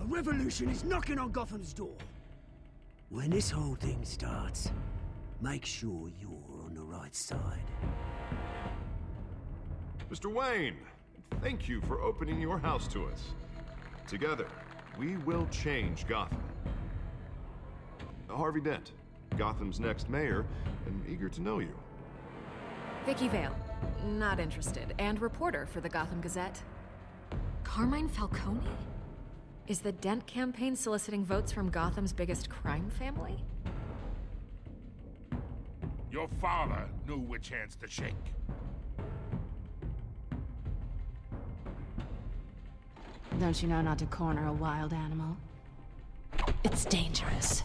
revolution is knocking on Gotham's door. When this whole thing starts, make sure you're on the right side. Mr. Wayne, thank you for opening your house to us. Together, we will change Gotham. Harvey Dent, Gotham's next mayor, and eager to know you. Vicky Vale, not interested, and reporter for the Gotham Gazette. Carmine Falcone? Is the Dent campaign soliciting votes from Gotham's biggest crime family? Your father knew which hands to shake. Don't you know not to corner a wild animal? It's dangerous.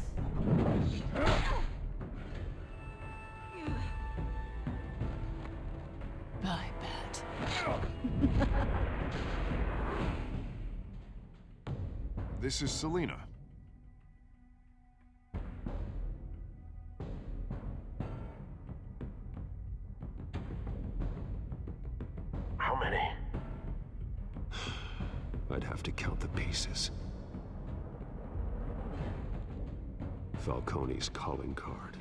I bet. This is Selina. How many? I'd have to count the pieces. Falcone's calling card.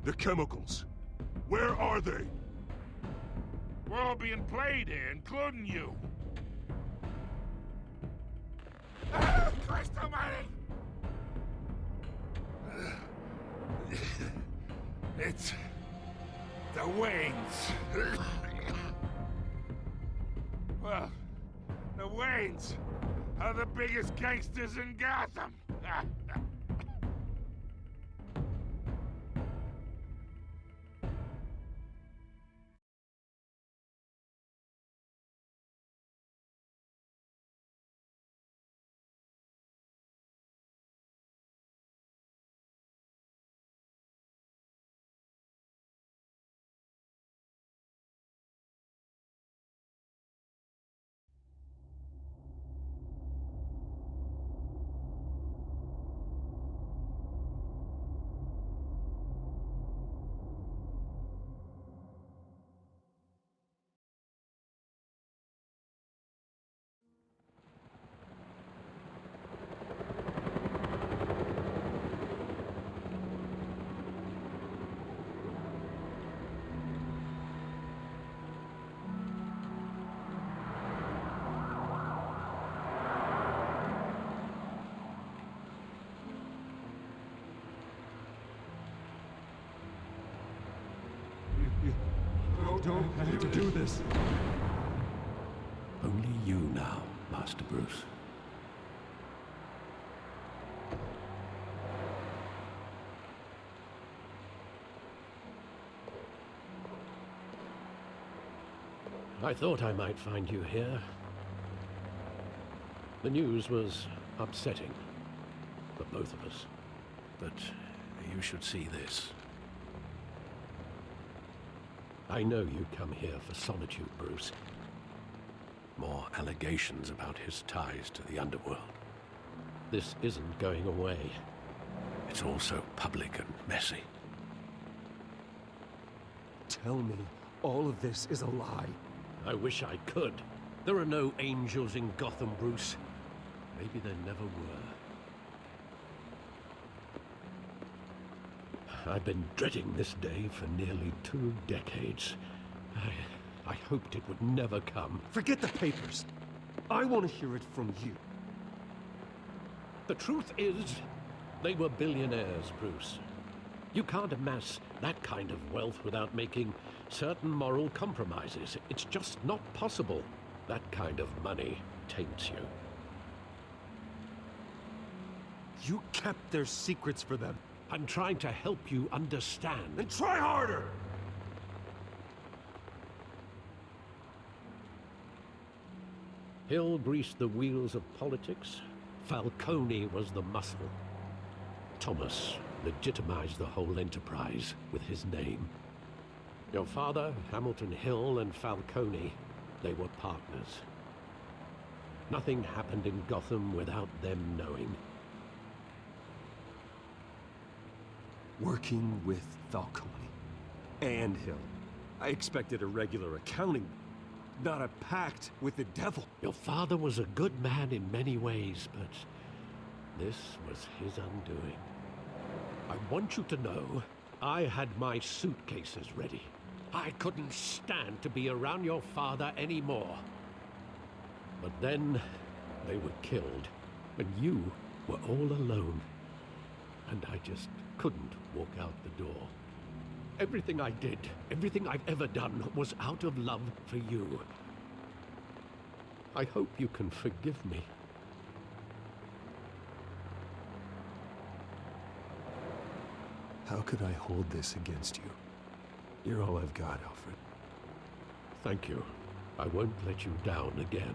The chemicals. Where are they? We're all being played here, including you. Ah, Christ almighty! It's the Waynes. Well, the Waynes are the biggest gangsters in Gotham. Don't have to do this. Only you now, Master Bruce. I thought I might find you here. The news was upsetting for both of us. But you should see this. I know you come here for solitude, Bruce. More allegations about his ties to the underworld. This isn't going away. It's also public and messy. Tell me all of this is a lie. I wish I could. There are no angels in Gotham, Bruce. Maybe there never were. I've been dreading this day for nearly 2 decades. I hoped it would never come. Forget the papers. I want to hear it from you. The truth is, they were billionaires, Bruce. You can't amass that kind of wealth without making certain moral compromises. It's just not possible. That kind of money taints you. You kept their secrets for them. I'm trying to help you understand. Then try harder! Hill greased the wheels of politics. Falcone was the muscle. Thomas legitimized the whole enterprise with his name. Your father, Hamilton Hill, and Falcone, they were partners. Nothing happened in Gotham without them knowing. Working with Falcone and Hill. I expected a regular accounting. not a pact with the devil. Your father was a good man in many ways, but this was his undoing. I want you to know, I had my suitcases ready. I couldn't stand to be around your father anymore. But then, they were killed, and you were all alone. And I just couldn't walk out the door. Everything I did, everything I've ever done, was out of love for you. I hope you can forgive me. How could I hold this against you? You're all I've got, Alfred. Thank you. I won't let you down again.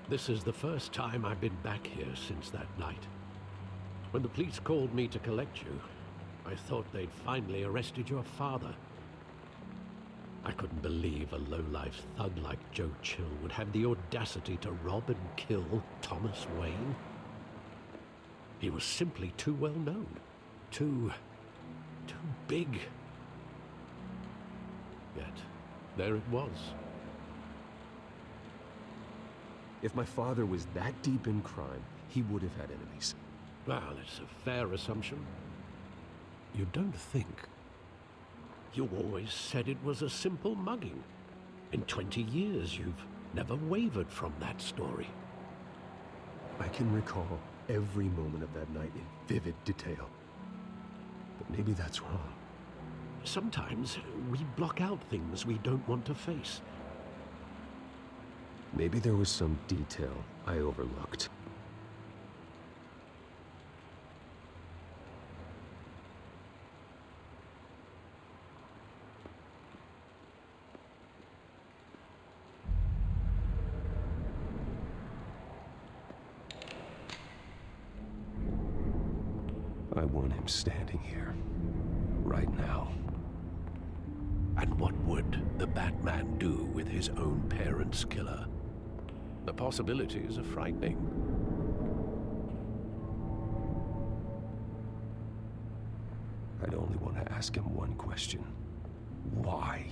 This is the first time I've been back here since that night. When the police called me to collect you, I thought they'd finally arrested your father. I couldn't believe a low-life thug like Joe Chill would have the audacity to rob and kill Thomas Wayne. He was simply too well known. Too big. Yet, there it was. If my father was that deep in crime, he would have had enemies. Well, it's a fair assumption. You don't think. You always said it was a simple mugging. In 20 years, you've never wavered from that story. I can recall every moment of that night in vivid detail. But maybe that's wrong. Sometimes we block out things we don't want to face. Maybe there was some detail I overlooked. I want him standing here, right now. And what would the Batman do with his own parents' killer? The possibilities are frightening. I'd only want to ask him one question. Why?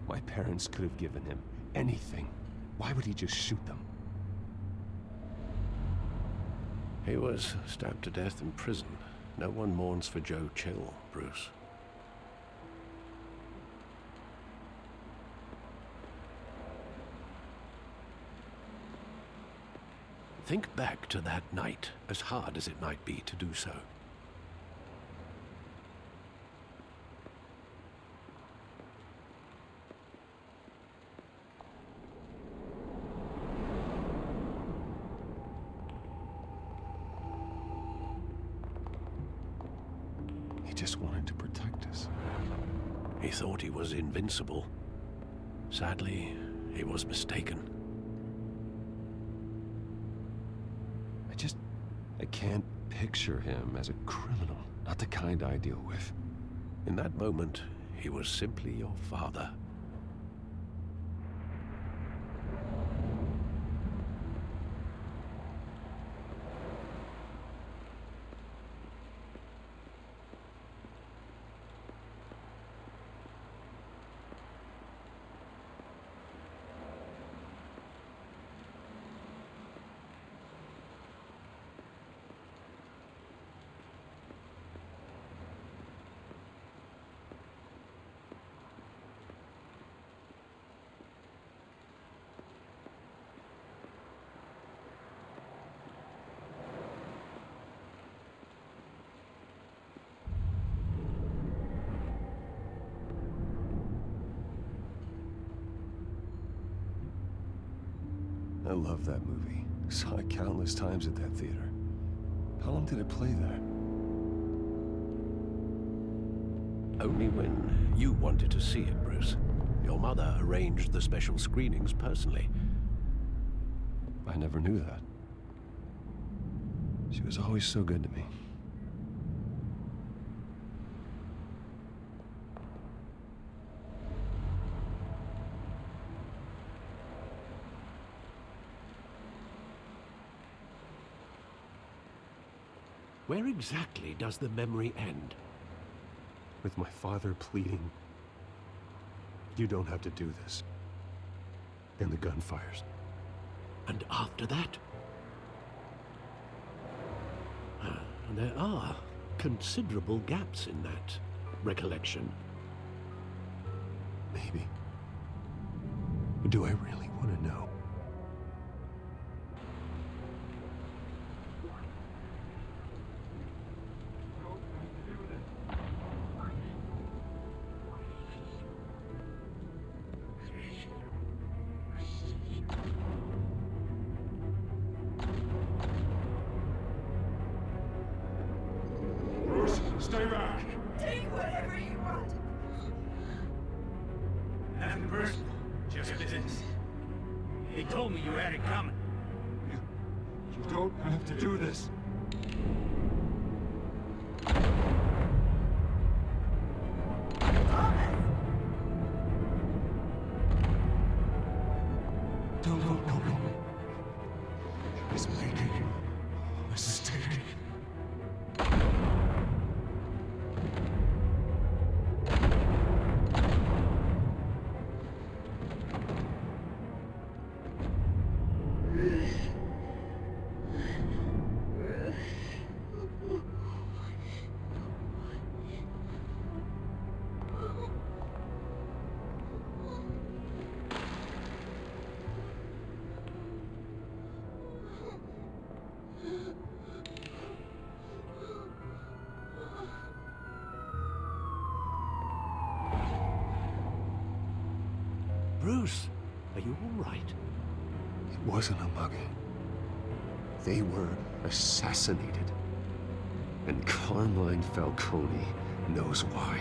My parents could have given him anything. Why would he just shoot them? He was stabbed to death in prison. No one mourns for Joe Chill, Bruce. Think back to that night, as hard as it might be to do so. He just wanted to protect us. He thought he was invincible. Sadly, he was mistaken. I can't picture him as a criminal, not the kind I deal with. In that moment, he was simply your father. I love that movie. Saw it countless times at that theater. How long did it play there? Only when you wanted to see it, Bruce. Your mother arranged the special screenings personally. I never knew that. She was always so good to me. Where exactly does the memory end? with my father pleading, "You don't have to do this." And the gun fires. And after that? There are considerable gaps in that recollection. Maybe. Do I really want to know? Bruce, stay back. Take whatever you want. Nothing personal, just business. They told me you had it coming. You don't have to do this. No. He's making a mistake. Bruce, are you all right? It wasn't a mugging. They were assassinated. And Carmine Falcone knows why.